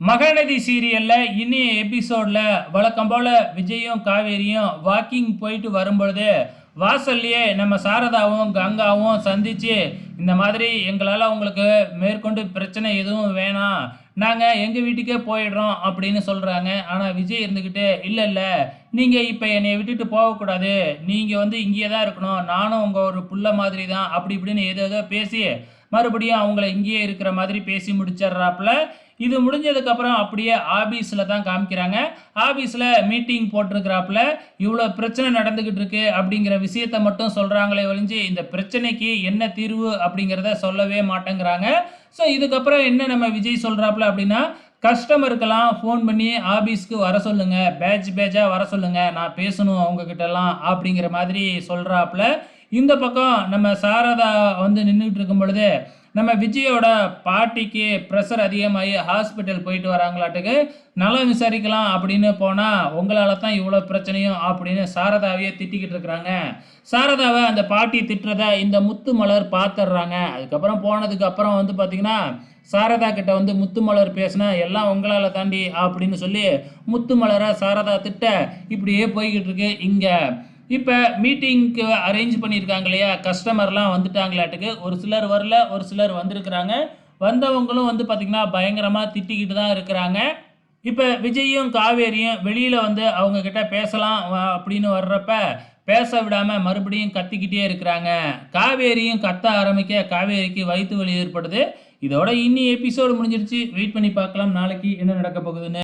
மகாநதி சீரியல்ல இன்னைய எபிசோட்ல வழக்கம் போல விஜயும் காவேரியும் வாக்கிங் போயிட்டு வரும்பொழுது வாசல்லையே நம்ம சாரதாவும் கங்காவும் சந்திச்சு இந்த மாதிரி எங்களால் உங்களுக்கு மேற்கொண்டு பிரச்சனை எதுவும் வேணாம், நாங்கள் எங்கள் வீட்டுக்கே போயிடுறோம் அப்படின்னு சொல்கிறாங்க. ஆனால் விஜய் இருந்துக்கிட்டு இல்லை இல்லை, நீங்கள் இப்போ என்னை விட்டுட்டு போகக்கூடாது, நீங்கள் இங்கேயே தான் இருக்கணும், நானும் உங்கள் ஒரு புள்ள மாதிரி தான் அப்படி இப்படின்னு ஏதோ பேசி மறுபடியும் அவங்கள இங்கேயே இருக்கிற மாதிரி பேசி முடிச்சிடுறாப்புல. இது முடிஞ்சதுக்கப்புறம் அப்படியே ஆபீஸில் தான் காமிக்கிறாங்க. ஆபீஸில் மீட்டிங் போட்டிருக்கிறாப்புல. இவ்வளோ பிரச்சனை நடந்துக்கிட்டு இருக்கு அப்படிங்கிற விஷயத்த மட்டும் சொல்கிறாங்களே ஒழிஞ்சு இந்த பிரச்சனைக்கு என்ன தீர்வு அப்படிங்கிறத சொல்லவே மாட்டேங்கிறாங்க. ஸோ இதுக்கப்புறம் என்ன நம்ம விஜய் சொல்கிறாப்புல அப்படின்னா, கஸ்டமருக்கெல்லாம் ஃபோன் பண்ணி ஆபீஸ்க்கு வர சொல்லுங்க, பேட்சாக வர சொல்லுங்க, நான் பேசணும் அவங்கக்கிட்டலாம் அப்படிங்கிற மாதிரி சொல்கிறாப்புல. இந்த பக்கம் நம்ம சாரதா நின்றுட்டு இருக்கும் பொழுது நம்ம விஜயோட பாட்டிக்கு ப்ரெஷர் அதிகமாகி ஹாஸ்பிட்டல் போயிட்டு வராங்களாட்டுக்கு. நலம் விசாரிக்கலாம் அப்படின்னு போனால் உங்களால் தான் இவ்வளோ பிரச்சனையும் அப்படின்னு சாரதாவையே திட்டிக்கிட்டு இருக்கிறாங்க. சாரதாவை அந்த பாட்டி திட்டுறத இந்த முத்து மலர் பார்த்துடுறாங்க. அதுக்கப்புறம் போனதுக்கப்புறம் பார்த்திங்கன்னா சாரதா கிட்ட முத்து மலர் பேசினா எல்லாம் உங்களால் தாண்டி அப்படின்னு சொல்லி முத்து மலரை சாரதா திட்ட இப்படியே போய்கிட்டு இருக்கு. இங்கே இப்போ மீட்டிங்க்கு அரேஞ்ச் பண்ணியிருக்காங்க இல்லையா, கஸ்டமர்லாம் வந்துட்டாங்களாட்டுக்கு. ஒரு சிலர் வரல, ஒரு சிலர் வந்திருக்கிறாங்க. வந்தவங்களும் பார்த்திங்கன்னா பயங்கரமாக திட்டிக்கிட்டு தான் இருக்கிறாங்க. இப்போ விஜயும் காவேரியும் வெளியில் அவங்கக்கிட்ட பேசலாம் அப்படின்னு வர்றப்ப பேச விடாமல் மறுபடியும் கத்திக்கிட்டே இருக்கிறாங்க. காவேரியும் கத்த ஆரம்பிக்க காவேரிக்கு வயிற்று வலி ஏற்படுது. இதோட இன்னி எபிசோடு முடிஞ்சிருச்சு. வெயிட் பண்ணி பார்க்கலாம் நாளைக்கு என்ன நடக்க போகுதுன்னு.